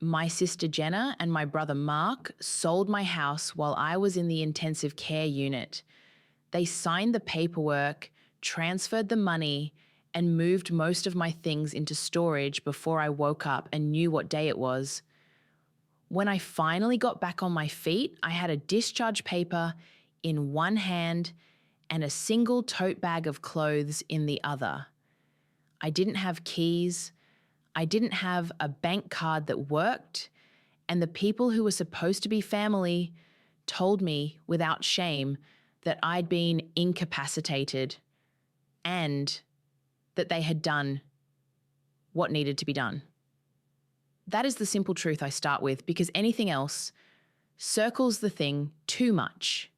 My sister Jenna and my brother Mark sold my house while I was in the intensive care unit. They signed the paperwork, transferred the money, and moved most of my things into storage before I woke up and knew what day it was. When I finally got back on my feet, I had a discharge paper in one hand and a single tote bag of clothes in the other. I didn't have keys. I didn't have a bank card that worked, and the people who were supposed to be family told me without shame that I'd been incapacitated and that they had done what needed to be done. That is the simple truth I start with, because anything else circles the thing too much.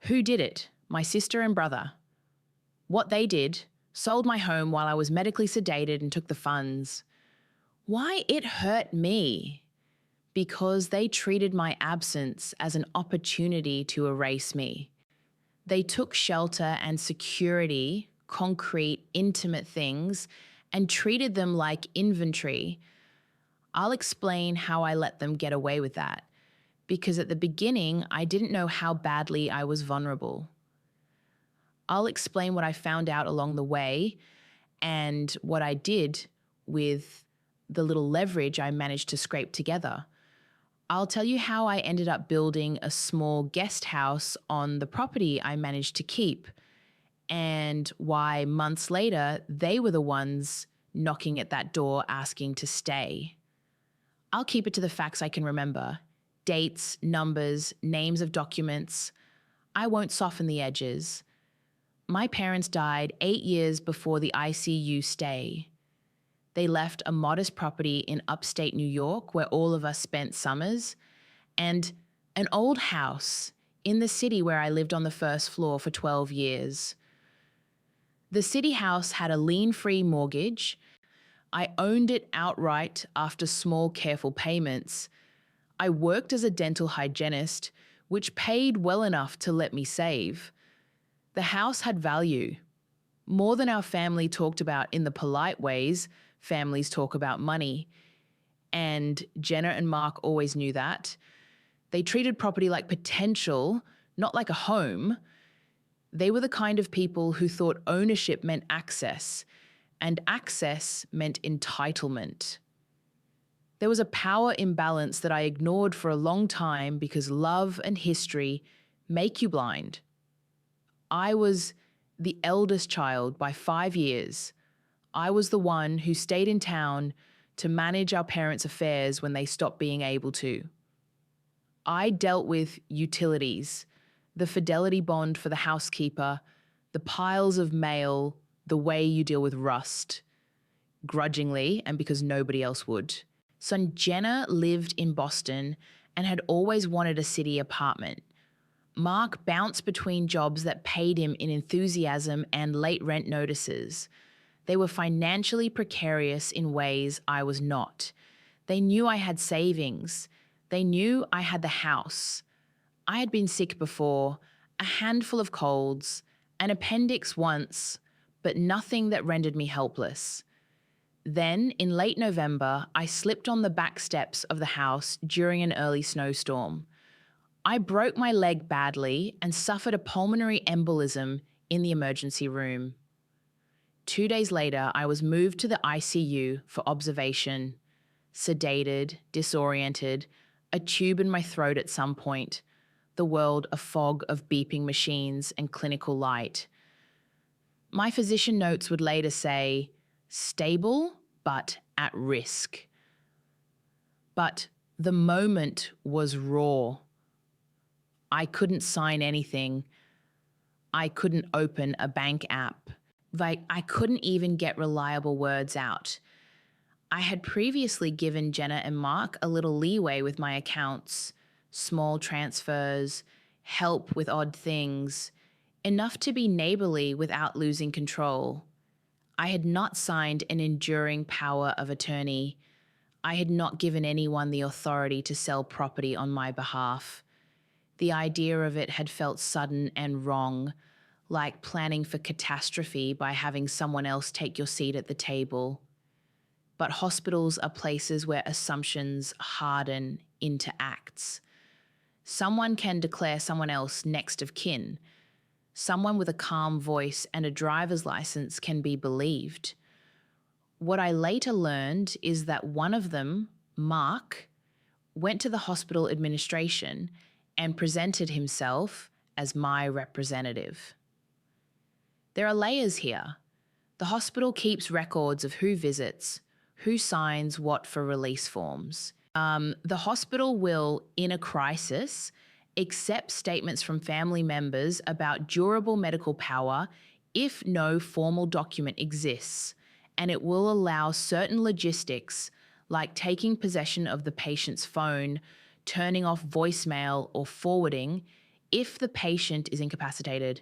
Who did it? My sister and brother. What they did: sold my home while I was medically sedated and took the funds. Why it hurt me? Because they treated my absence as an opportunity to erase me. They took shelter and security, concrete, intimate things, and treated them like inventory. I'll explain how I let them get away with that, because at the beginning, I didn't know how badly I was vulnerable. I'll explain what I found out along the way and what I did with the little leverage I managed to scrape together. I'll tell you how I ended up building a small guest house on the property I managed to keep, and why months later they were the ones knocking at that door asking to stay. I'll keep it to the facts I can remember: dates, numbers, names of documents. I won't soften the edges. My parents died 8 years before the ICU stay. They left a modest property in upstate New York where all of us spent summers, and an old house in the city where I lived on the first floor for 12 years. The city house had a lien-free mortgage. I owned it outright after small, careful payments. I worked as a dental hygienist, which paid well enough to let me save. The house had value, more than our family talked about in the polite ways families talk about money. And Jenna and Mark always knew that. They treated property like potential, not like a home. They were the kind of people who thought ownership meant access, and access meant entitlement. There was a power imbalance that I ignored for a long time because love and history make you blind. I was the eldest child by 5 years. I was the one who stayed in town to manage our parents' affairs when they stopped being able to. I dealt with utilities, the fidelity bond for the housekeeper, the piles of mail, the way you deal with rust, grudgingly and because nobody else would. So Jenna lived in Boston and had always wanted a city apartment. Mark bounced between jobs that paid him in enthusiasm and late rent notices. They were financially precarious in ways I was not. They knew I had savings. They knew I had the house. I had been sick before, a handful of colds, an appendix once, but nothing that rendered me helpless. Then, in late November, I slipped on the back steps of the house during an early snowstorm. I broke my leg badly and suffered a pulmonary embolism in the emergency room. 2 days later, I was moved to the ICU for observation, sedated, disoriented, a tube in my throat at some point, the world a fog of beeping machines and clinical light. My physician notes would later say, stable, but at risk. But the moment was raw. I couldn't sign anything. I couldn't open a bank app. I couldn't even get reliable words out. I had previously given Jenna and Mark a little leeway with my accounts, small transfers, help with odd things, enough to be neighborly without losing control. I had not signed an enduring power of attorney. I had not given anyone the authority to sell property on my behalf. The idea of it had felt sudden and wrong, like planning for catastrophe by having someone else take your seat at the table. but hospitals are places where assumptions harden into acts. Someone can declare someone else next of kin. Someone with a calm voice and a driver's license can be believed. What I later learned is that one of them, Mark, went to the hospital administration and presented himself as my representative. There are layers here. The hospital keeps records of who visits, who signs what for release forms. The hospital will, in a crisis, accept statements from family members about durable medical power if no formal document exists, and it will allow certain logistics like taking possession of the patient's phone, turning off voicemail or forwarding if the patient is incapacitated.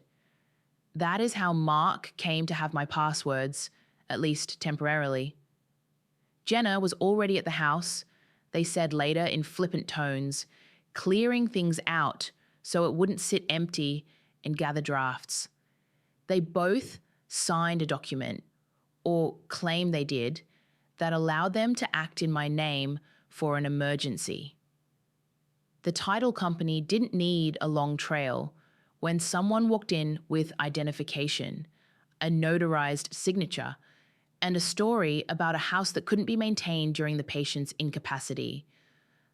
That is how Mark came to have my passwords, at least temporarily. Jenna was already at the house, they said later in flippant tones, clearing things out so it wouldn't sit empty and gather drafts. They both signed a document, or claim they did, that allowed them to act in my name for an emergency. The title company didn't need a long trail when someone walked in with identification, a notarized signature, and a story about a house that couldn't be maintained during the patient's incapacity.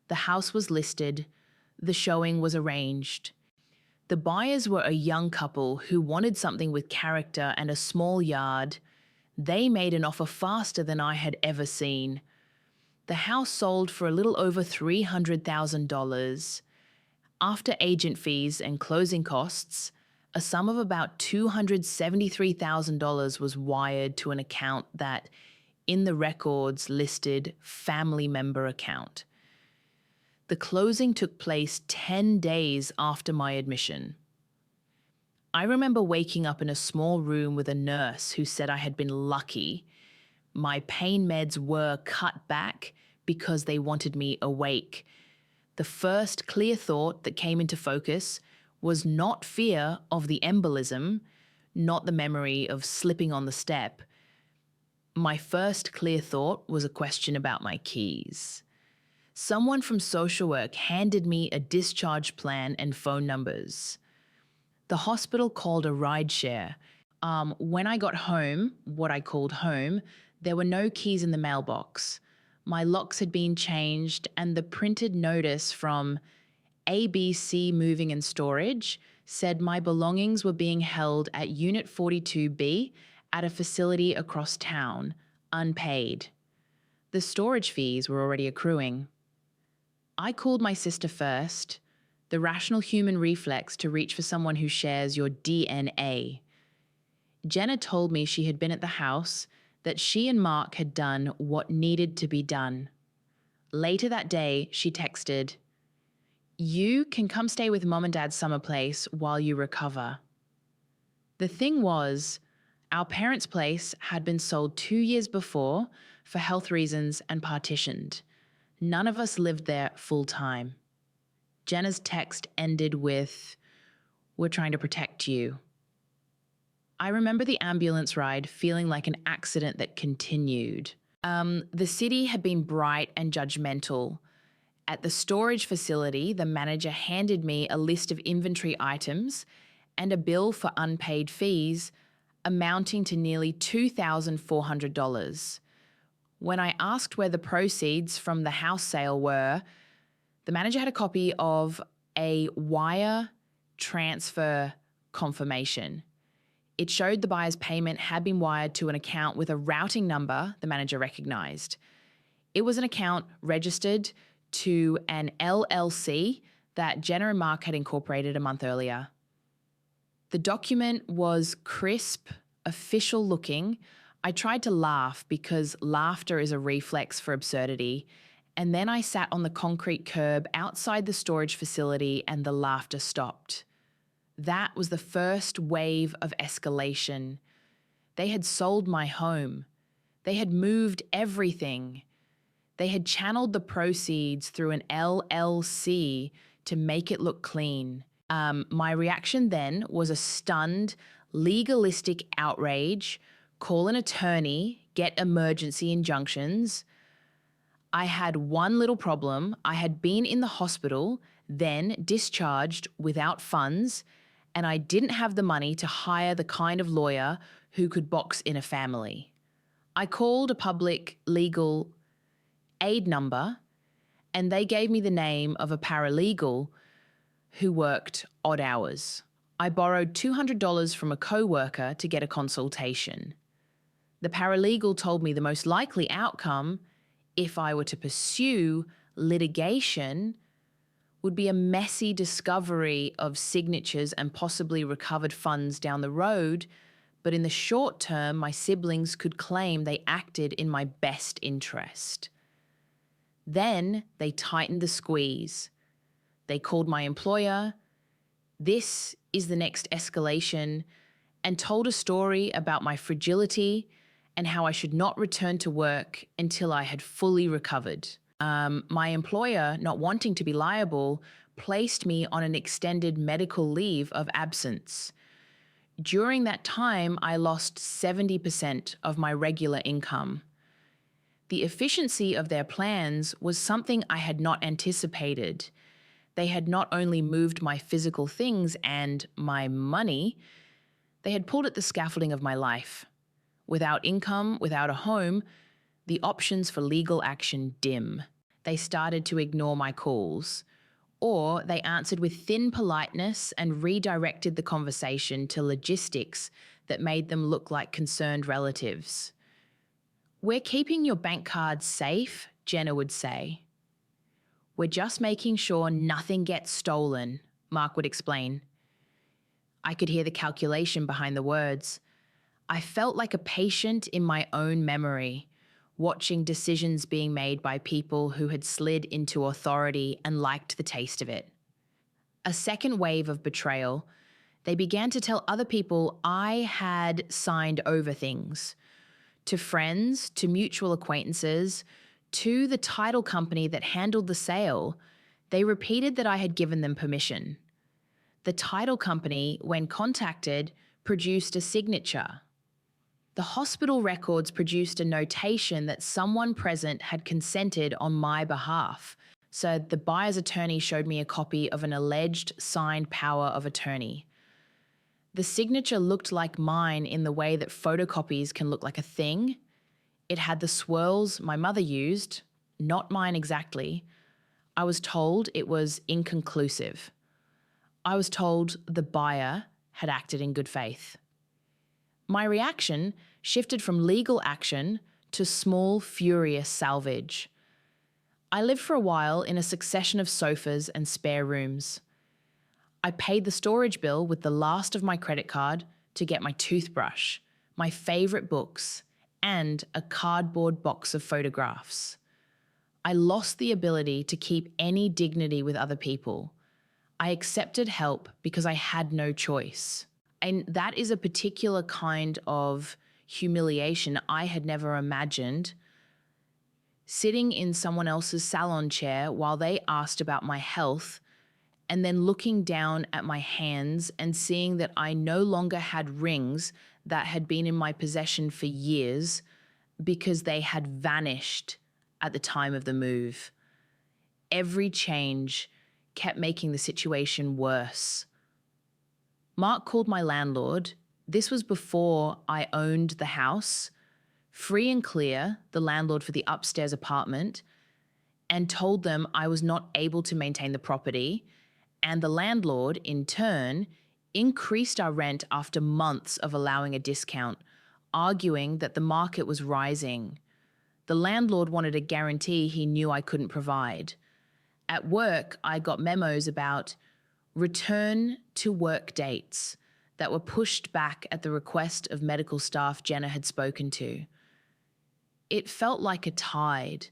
The house was listed, the showing was arranged. The buyers were a young couple who wanted something with character and a small yard. They made an offer faster than I had ever seen. The house sold for a little over $300,000. After agent fees and closing costs, a sum of about $273,000 was wired to an account that, in the records, listed family member account. The closing took place 10 days after my admission. I remember waking up in a small room with a nurse who said I had been lucky. My pain meds were cut back because they wanted me awake. The first clear thought that came into focus was not fear of the embolism, not the memory of slipping on the step. My first clear thought was a question about my keys. Someone from social work handed me a discharge plan and phone numbers. The hospital called a rideshare. When I got home, what I called home, there were no keys in the mailbox. My locks had been changed, and the printed notice from ABC Moving and Storage said my belongings were being held at Unit 42B at a facility across town, unpaid. The storage fees were already accruing. I called my sister first, the rational human reflex to reach for someone who shares your DNA. Jenna told me she had been at the house, that she and Mark had done what needed to be done. Later that day, she texted, "You can come stay with Mom and Dad's summer place while you recover." The thing was, our parents' place had been sold 2 years before for health reasons and partitioned. None of us lived there full time. Jenna's text ended with, "We're trying to protect you." I remember the ambulance ride feeling like an accident that continued. The city had been bright and judgmental. At the storage facility, the manager handed me a list of inventory items and a bill for unpaid fees amounting to nearly $2,400. When I asked where the proceeds from the house sale were, the manager had a copy of a wire transfer confirmation. It showed the buyer's payment had been wired to an account with a routing number the manager recognized. It was an account registered to an LLC that Jenna and Mark had incorporated a month earlier. The document was crisp, official looking. I tried to laugh because laughter is a reflex for absurdity, and then I sat on the concrete curb outside the storage facility and the laughter stopped. That was the first wave of escalation. They had sold my home. They had moved everything. They had channeled the proceeds through an LLC to make it look clean. My reaction then was a stunned, legalistic outrage, call an attorney, get emergency injunctions. I had one little problem. I had been in the hospital, then discharged without funds, and I didn't have the money to hire the kind of lawyer who could box in a family. I called a public legal aid number, and they gave me the name of a paralegal who worked odd hours. I borrowed $200 from a coworker to get a consultation. The paralegal told me the most likely outcome, if I were to pursue litigation, would be a messy discovery of signatures and possibly recovered funds down the road, but in the short term, my siblings could claim they acted in my best interest. Then they tightened the squeeze. They called my employer. This is the next escalation, and told a story about my fragility and how I should not return to work until I had fully recovered. My employer, not wanting to be liable, placed me on an extended medical leave of absence. During that time, I lost 70% of my regular income. The efficiency of their plans was something I had not anticipated. They had not only moved my physical things and my money, they had pulled at the scaffolding of my life. Without income, without a home, the options for legal action dim. They started to ignore my calls, or they answered with thin politeness and redirected the conversation to logistics that made them look like concerned relatives. "We're keeping your bank cards safe," Jenna would say. "We're just making sure nothing gets stolen," Mark would explain. I could hear the calculation behind the words. I felt like a patient in my own memory, watching decisions being made by people who had slid into authority and liked the taste of it. A second wave of betrayal. They began to tell other people I had signed over things. To friends, to mutual acquaintances, to the title company that handled the sale, they repeated that I had given them permission. The title company, when contacted, produced a signature. The hospital records produced a notation that someone present had consented on my behalf, so the buyer's attorney showed me a copy of an alleged signed power of attorney. The signature looked like mine in the way that photocopies can look like a thing. It had the swirls my mother used, not mine exactly. I was told it was inconclusive. I was told the buyer had acted in good faith. My reaction shifted from legal action to small, furious salvage. I lived for a while in a succession of sofas and spare rooms. I paid the storage bill with the last of my credit card to get my toothbrush, my favourite books, and a cardboard box of photographs. I lost the ability to keep any dignity with other people. I accepted help because I had no choice. And that is a particular kind of humiliation I had never imagined. Sitting in someone else's salon chair while they asked about my health, and then looking down at my hands and seeing that I no longer had rings that had been in my possession for years because they had vanished at the time of the move. Every change kept making the situation worse. Mark called my landlord. This was before I owned the house, Free and Clear, the landlord for the upstairs apartment, and told them I was not able to maintain the property, and the landlord, in turn, increased our rent after months of allowing a discount, arguing that the market was rising. The landlord wanted a guarantee he knew I couldn't provide. At work, I got memos about return to work dates that were pushed back at the request of medical staff Jenna had spoken to. It felt like a tide.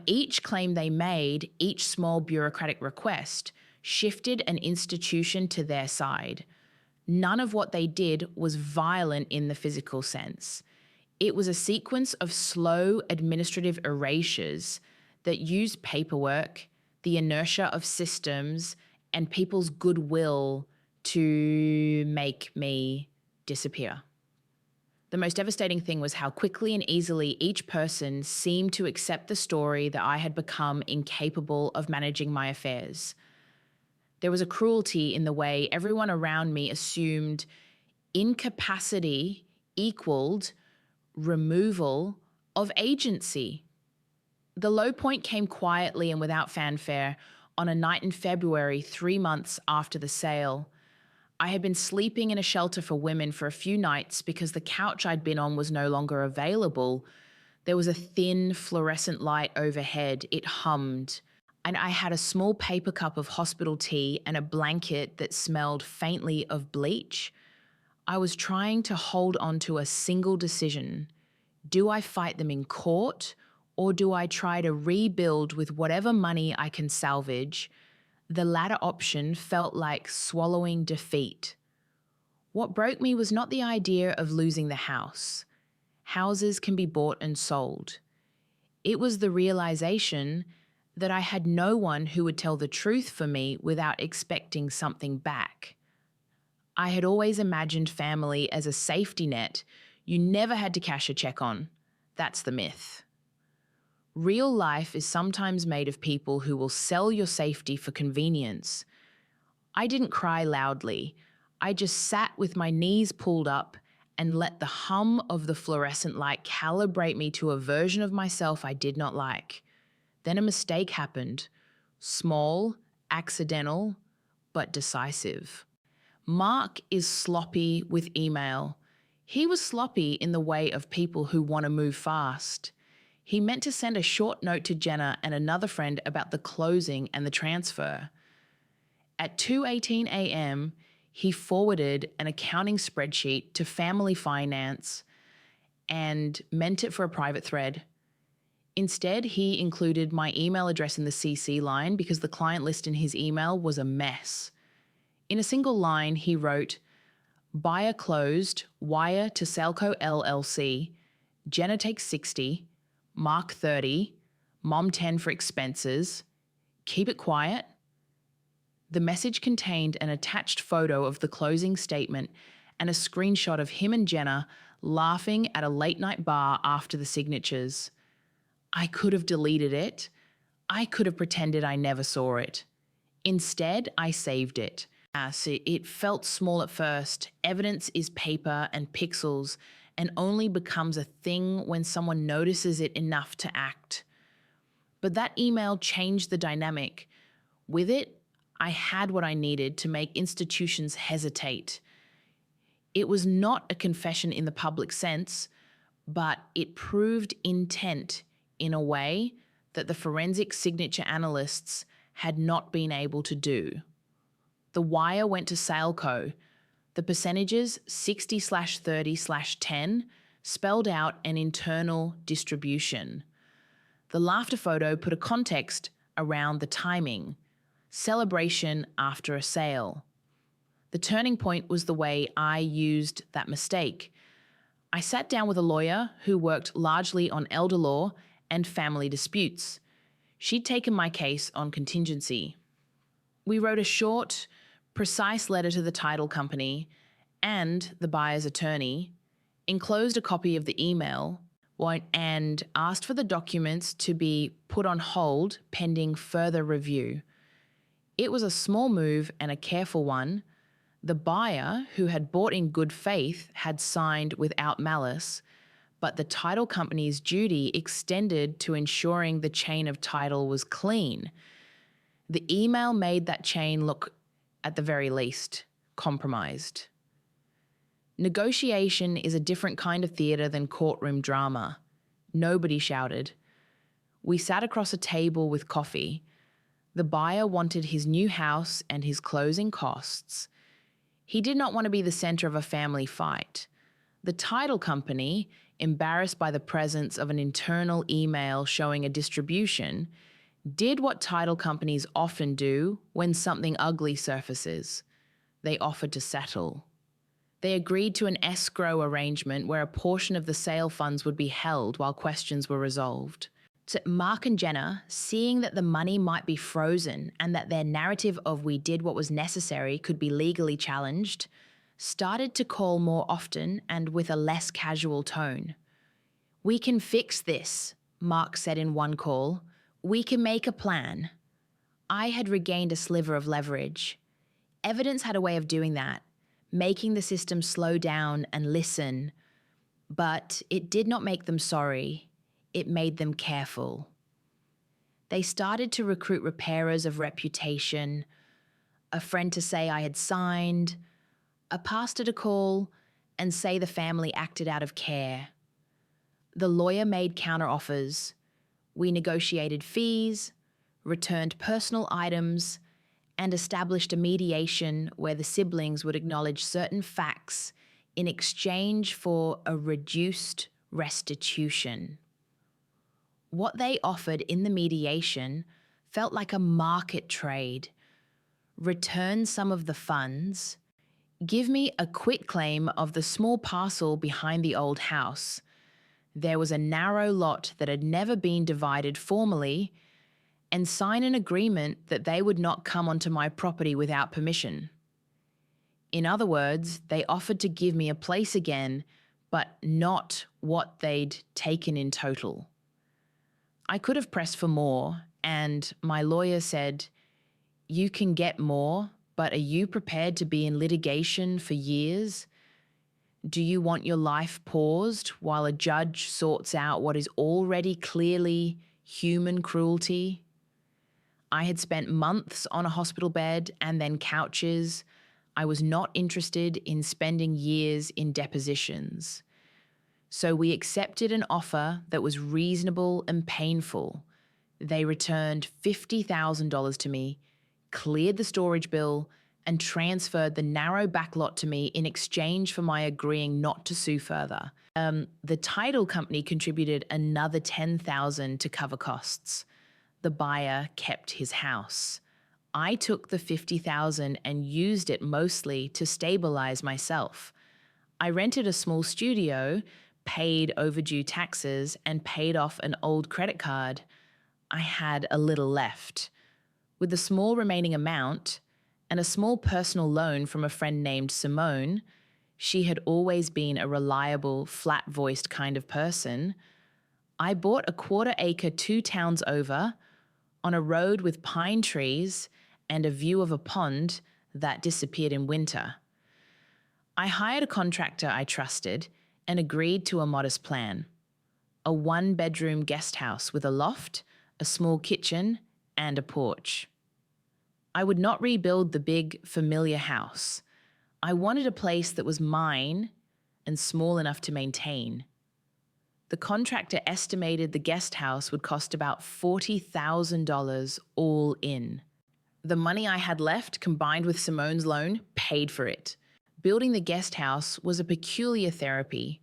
Each claim they made, each small bureaucratic request, shifted an institution to their side. None of what they did was violent in the physical sense. It was a sequence of slow administrative erasures that used paperwork, the inertia of systems, and people's goodwill to make me disappear. The most devastating thing was how quickly and easily each person seemed to accept the story that I had become incapable of managing my affairs. There was a cruelty in the way everyone around me assumed incapacity equaled removal of agency. The low point came quietly and without fanfare on a night in February, 3 months after the sale. I had been sleeping in a shelter for women for a few nights because the couch I'd been on was no longer available. There was a thin fluorescent light overhead. It hummed. And I had a small paper cup of hospital tea and a blanket that smelled faintly of bleach. I was trying to hold on to a single decision. Do I fight them in court, or do I try to rebuild with whatever money I can salvage? The latter option felt like swallowing defeat. What broke me was not the idea of losing the house. Houses can be bought and sold. It was the realization that I had no one who would tell the truth for me without expecting something back. I had always imagined family as a safety net you never had to cash a check on. That's the myth. Real life is sometimes made of people who will sell your safety for convenience. I didn't cry loudly. I just sat with my knees pulled up and let the hum of the fluorescent light calibrate me to a version of myself I did not like. Then a mistake happened. Small, accidental, but decisive. Mark is sloppy with email. He was sloppy in the way of people who want to move fast. He meant to send a short note to Jenna and another friend about the closing and the transfer. At 2:18 a.m., he forwarded an accounting spreadsheet to family finance and meant it for a private thread. Instead, he included my email address in the CC line because the client list in his email was a mess. In a single line, he wrote, "Buyer closed, wire to Salco LLC, Jenna takes 60, Mark 30, Mom 10 for expenses, keep it quiet." The message contained an attached photo of the closing statement and a screenshot of him and Jenna laughing at a late-night bar after the signatures. I could have deleted it. I could have pretended I never saw it. Instead, I saved it. It felt small at first. Evidence is paper and pixels and only becomes a thing when someone notices it enough to act. But that email changed the dynamic. With it, I had what I needed to make institutions hesitate. It was not a confession in the public sense, but it proved intent in a way that the forensic signature analysts had not been able to do. The wire went to Salco. The percentages 60/30/10 spelled out an internal distribution. The laughter photo put a context around the timing. Celebration after a sale. The turning point was the way I used that mistake. I sat down with a lawyer who worked largely on elder law and family disputes. She'd taken my case on contingency. We wrote a short, precise letter to the title company and the buyer's attorney, enclosed a copy of the email, and asked for the documents to be put on hold pending further review. It was a small move and a careful one. The buyer, who had bought in good faith, had signed without malice, but the title company's duty extended to ensuring the chain of title was clean. The email made that chain look, at the very least, compromised. Negotiation is a different kind of theatre than courtroom drama. Nobody shouted. We sat across a table with coffee. The buyer wanted his new house and his closing costs. He did not want to be the centre of a family fight. The title company, embarrassed by the presence of an internal email showing a distribution, did what title companies often do when something ugly surfaces. They offered to settle. They agreed to an escrow arrangement where a portion of the sale funds would be held while questions were resolved. So Mark and Jenna, seeing that the money might be frozen and that their narrative of "we did what was necessary" could be legally challenged, started to call more often and with a less casual tone. "We can fix this," Mark said in one call. "We can make a plan." I had regained a sliver of leverage. Evidence had a way of doing that, making the system slow down and listen. But it did not make them sorry. It made them careful. They started to recruit repairers of reputation, a friend to say I had signed, a pastor to call and say the family acted out of care. The lawyer made counteroffers. We negotiated fees, returned personal items, and established a mediation where the siblings would acknowledge certain facts in exchange for a reduced restitution. What they offered in the mediation felt like a market trade. Return some of the funds, give me a quitclaim of the small parcel behind the old house. There was a narrow lot that had never been divided formally, and sign an agreement that they would not come onto my property without permission. In other words, they offered to give me a place again, but not what they'd taken in total. I could have pressed for more, and my lawyer said, "You can get more, but are you prepared to be in litigation for years? Do you want your life paused while a judge sorts out what is already clearly human cruelty?" I had spent months on a hospital bed and then couches. I was not interested in spending years in depositions. So we accepted an offer that was reasonable and painful. They returned $50,000 to me, cleared the storage bill, and transferred the narrow backlot to me in exchange for my agreeing not to sue further. The title company contributed another $10,000 to cover costs. The buyer kept his house. I took the $50,000 and used it mostly to stabilize myself. I rented a small studio, paid overdue taxes, and paid off an old credit card. I had a little left. With the small remaining amount and a small personal loan from a friend named Simone, she had always been a reliable, flat-voiced kind of person, I bought a 1/4 acre 2 towns over on a road with pine trees and a view of a pond that disappeared in winter. I hired a contractor I trusted and agreed to a modest plan. A 1-bedroom guest house with a loft, a small kitchen, and a porch. I would not rebuild the big, familiar house. I wanted a place that was mine and small enough to maintain. The contractor estimated the guest house would cost about $40,000 all in. The money I had left, combined with Simone's loan, paid for it. Building the guest house was a peculiar therapy.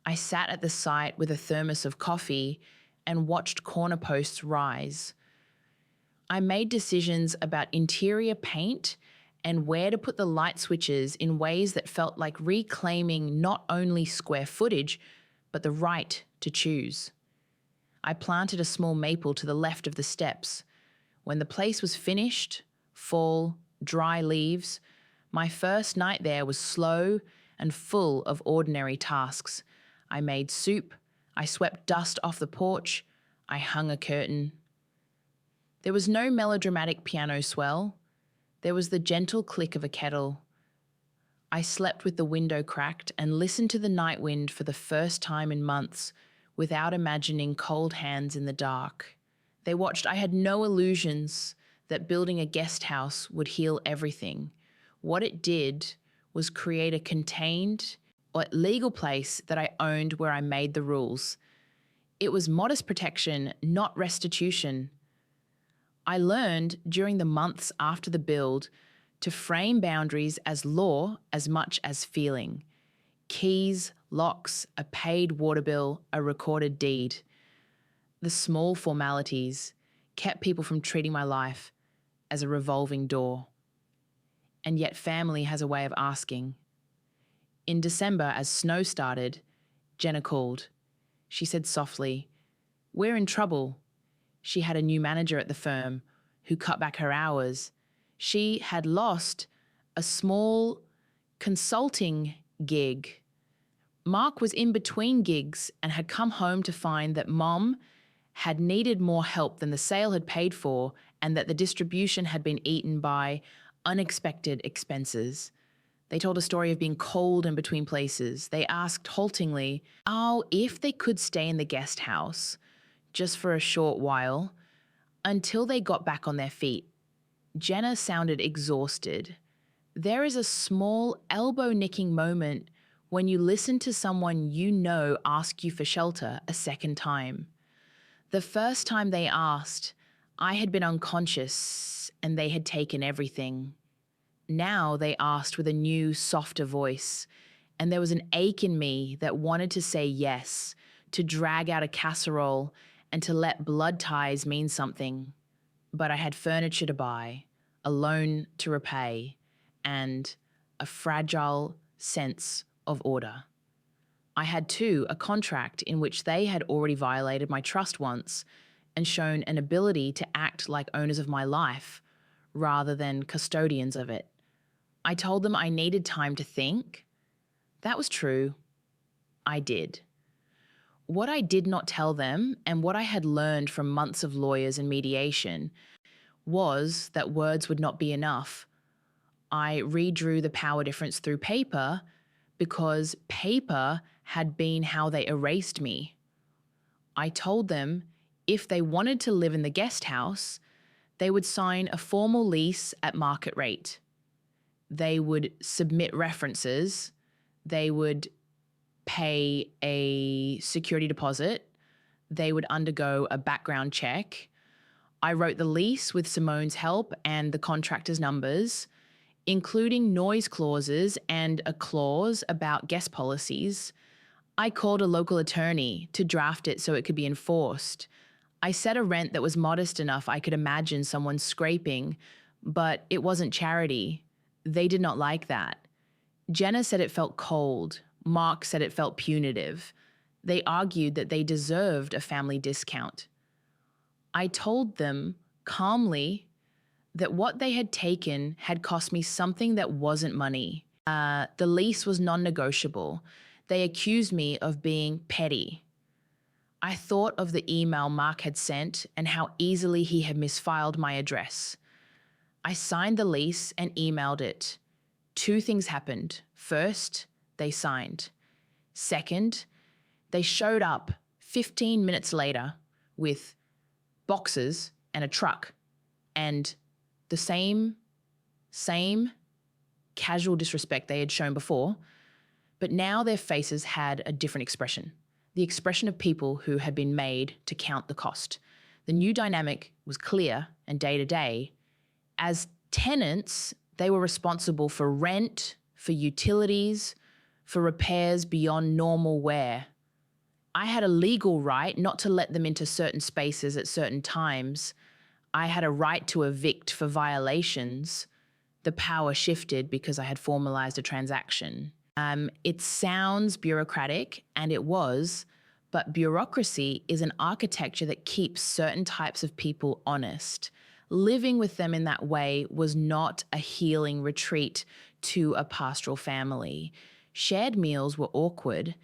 I sat at the site with a thermos of coffee and watched corner posts rise. I made decisions about interior paint and where to put the light switches in ways that felt like reclaiming not only square footage, but the right to choose. I planted a small maple to the left of the steps. When the place was finished, fall, dry leaves, my first night there was slow and full of ordinary tasks. I made soup, I swept dust off the porch, I hung a curtain. There was no melodramatic piano swell. There was the gentle click of a kettle. I slept with the window cracked and listened to the night wind for the first time in months without imagining cold hands in the dark. They watched. I had no illusions that building a guest house would heal everything. What it did was create a contained or legal place that I owned where I made the rules. It was modest protection, not restitution. I learned during the months after the build to frame boundaries as law as much as feeling. Keys, locks, a paid water bill, a recorded deed. The small formalities kept people from treating my life as a revolving door. And yet family has a way of asking. In December, as snow started, Jenna called. She said softly, "We're in trouble." She had a new manager at the firm who cut back her hours. She had lost a small consulting gig. Mark was in between gigs and had come home to find that Mom had needed more help than the sale had paid for, and that the distribution had been eaten by unexpected expenses. They told a story of being cold in between places. They asked haltingly, if they could stay in the guest house just for a short while until they got back on their feet. Jenna sounded exhausted. There is a small elbow-nicking moment when you listen to someone you know ask you for shelter a second time. The first time they asked, I had been unconscious and they had taken everything. Now they asked with a new, softer voice, and there was an ache in me that wanted to say yes, to drag out a casserole and to let blood ties mean something. But I had furniture to buy, a loan to repay, and a fragile sense of order. I had too a contract in which they had already violated my trust once and shown an ability to act like owners of my life rather than custodians of it. I told them I needed time to think. That was true. I did. What I did not tell them, and what I had learned from months of lawyers and mediation, was that words would not be enough. I redrew the power difference through paper because paper had been how they erased me. I told them if they wanted to live in the guest house, they would sign a formal lease at market rate. They would submit references. They would pay a security deposit. They would undergo a background check. I wrote the lease with Simone's help and the contractor's numbers, including noise clauses and a clause about guest policies. I called a local attorney to draft it so it could be enforced. I set a rent that was modest enough I could imagine someone scraping, but it wasn't charity. They did not like that. Jenna said it felt cold. Mark said it felt punitive. They argued that they deserved a family discount. I told them calmly that what they had taken had cost me something that wasn't money. The lease was non-negotiable. They accused me of being petty. I thought of the email Mark had sent and how easily he had misfiled my address. I signed the lease and emailed it. 2 things happened. First, they signed. Second, they showed up 15 minutes later with boxes and a truck and the same casual disrespect they had shown before, but now their faces had a different expression. The expression of people who had been made to count the cost. The new dynamic was clear and day to day. As tenants, they were responsible for rent, for utilities, for repairs beyond normal wear. I had a legal right not to let them into certain spaces at certain times. I had a right to evict for violations. The power shifted because I had formalized a transaction. It sounds bureaucratic, and it was, but bureaucracy is an architecture that keeps certain types of people honest. Living with them in that way was not a healing retreat to a pastoral family. Shared meals were awkward.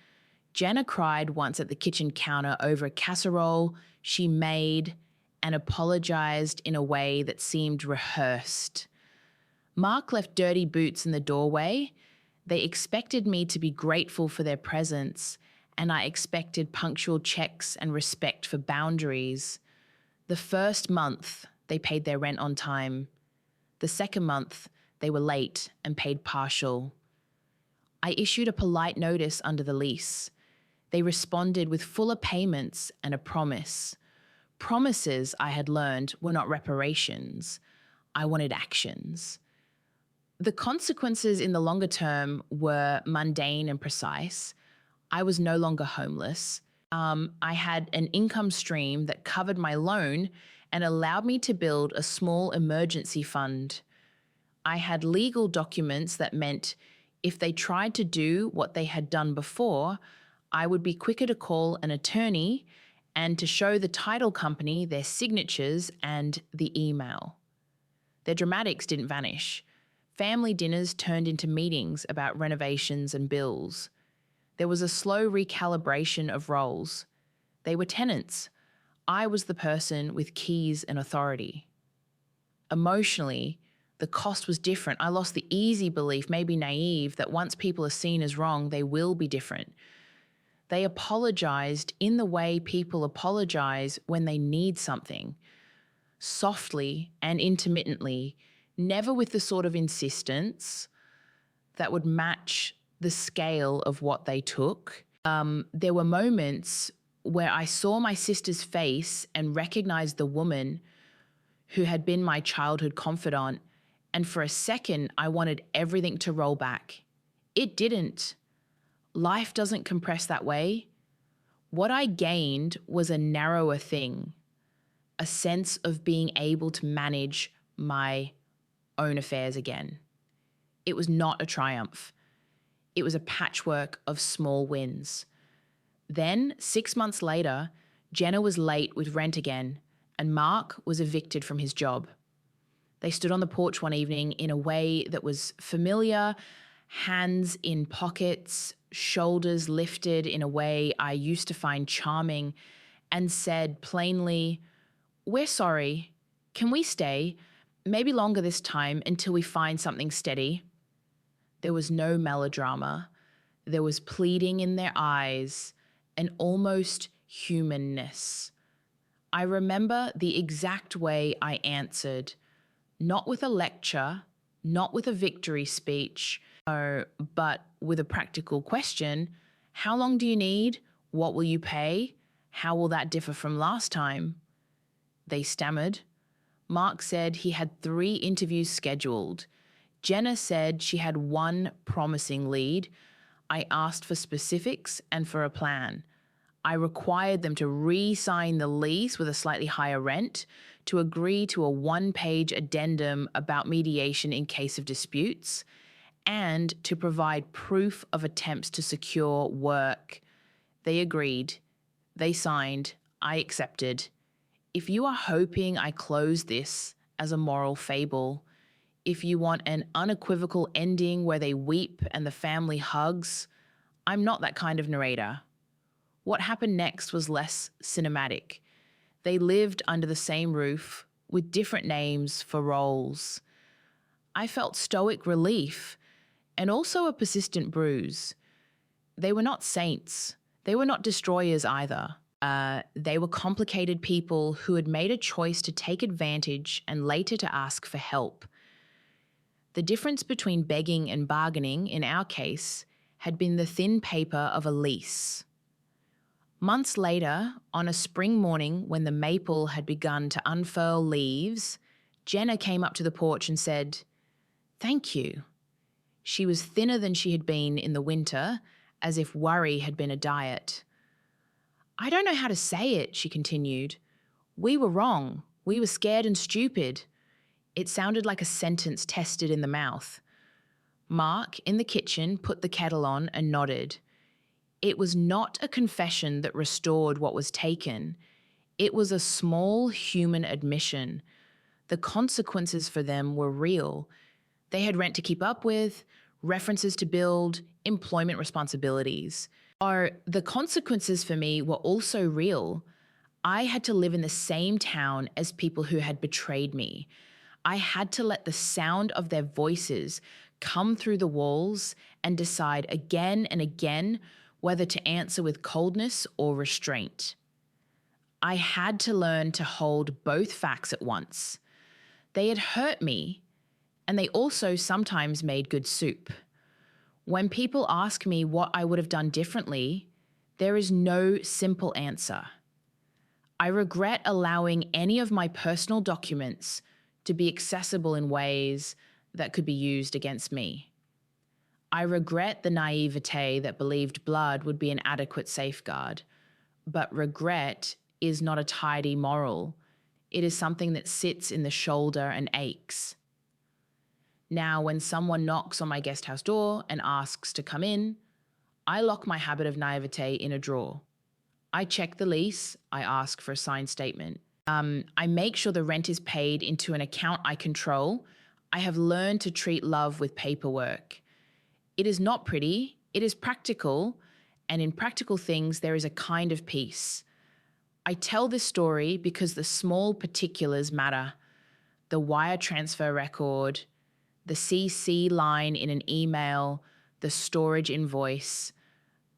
Jenna cried once at the kitchen counter over a casserole she made and apologized in a way that seemed rehearsed. Mark left dirty boots in the doorway. They expected me to be grateful for their presence, and I expected punctual checks and respect for boundaries. The first month, they paid their rent on time. The second month, they were late and paid partial. I issued a polite notice under the lease. They responded with fuller payments and a promise. Promises, I had learned, were not reparations. I wanted actions. The consequences in the longer term were mundane and precise. I was no longer homeless. I had an income stream that covered my loan and allowed me to build a small emergency fund. I had legal documents that meant if they tried to do what they had done before, I would be quicker to call an attorney and to show the title company their signatures and the email. Their dramatics didn't vanish. Family dinners turned into meetings about renovations and bills. There was a slow recalibration of roles. They were tenants. I was the person with keys and authority. Emotionally, the cost was different. I lost the easy belief, maybe naive, that once people are seen as wrong, they will be different. They apologized in the way people apologize when they need something, softly and intermittently, never with the sort of insistence that would match the scale of what they took. There were moments where I saw my sister's face and recognized the woman who had been my childhood confidant, and for a second, I wanted everything to roll back. It didn't. Life doesn't compress that way. What I gained was a narrower thing, a sense of being able to manage my own affairs again. It was not a triumph. It was a patchwork of small wins. Then, 6 months later, Jenna was late with rent again, and Mark was evicted from his job. They stood on the porch one evening in a way that was familiar, hands in pockets, shoulders lifted in a way I used to find charming, and said plainly, "We're sorry. Can we stay? Maybe longer this time until we find something steady." There was no melodrama. There was pleading in their eyes, an almost humanness. I remember the exact way I answered, not with a lecture, not with a victory speech, but with a practical question. How long do you need? What will you pay? How will that differ from last time? They stammered. Mark said he had 3 interviews scheduled. Jenna said she had 1 promising lead. I asked for specifics and for a plan. I required them to re-sign the lease with a slightly higher rent, to agree to a 1-page addendum about mediation in case of disputes, and to provide proof of attempts to secure work. They agreed. They signed. I accepted. If you are hoping I close this as a moral fable, if you want an unequivocal ending where they weep and the family hugs, I'm not that kind of narrator. What happened next was less cinematic. They lived under the same roof with different names for roles. I felt stoic relief and also a persistent bruise. They were not saints. They were not destroyers either. They were complicated people who had made a choice to take advantage and later to ask for help. The difference between begging and bargaining, in our case, had been the thin paper of a lease. Months later, on a spring morning when the maple had begun to unfurl leaves, Jenna came up to the porch and said, "Thank you." She was thinner than she had been in the winter, as if worry had been a diet. "I don't know how to say it," she continued. "We were wrong. We were scared and stupid." It sounded like a sentence tested in the mouth. Mark, in the kitchen, put the kettle on and nodded. It was not a confession that restored what was taken. It was a small human admission. The consequences for them were real. They had rent to keep up with, references to build, employment responsibilities. The consequences for me were also real. I had to live in the same town as people who had betrayed me. I had to let the sound of their voices come through the walls and decide again and again whether to answer with coldness or restraint. I had to learn to hold both facts at once. They had hurt me, and they also sometimes made good soup. When people ask me what I would have done differently, there is no simple answer. I regret allowing any of my personal documents to be accessible in ways that could be used against me. I regret the naivete that believed blood would be an adequate safeguard, but regret is not a tidy moral. It is something that sits in the shoulder and aches. Now, when someone knocks on my guest house door and asks to come in, I lock my habit of naivete in a drawer. I check the lease. I ask for a signed statement. I make sure the rent is paid into an account I control. I have learned to treat love with paperwork. It is not pretty, it is practical, and in practical things there is a kind of peace. I tell this story because the small particulars matter. The wire transfer record, the CC line in an email, the storage invoice.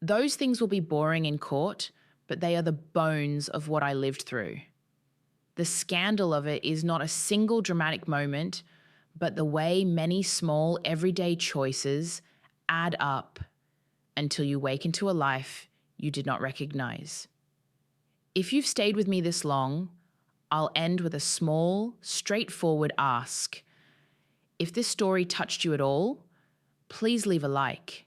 Those things will be boring in court, but they are the bones of what I lived through. The scandal of it is not a single dramatic moment, but the way many small everyday choices add up until you wake into a life you did not recognize. If you've stayed with me this long, I'll end with a small, straightforward ask. If this story touched you at all, please leave a like.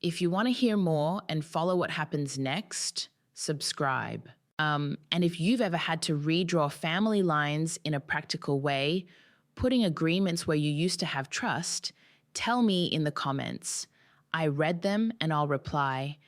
If you want to hear more and follow what happens next, subscribe. And if you've ever had to redraw family lines in a practical way, putting agreements where you used to have trust, tell me in the comments. I read them and I'll reply.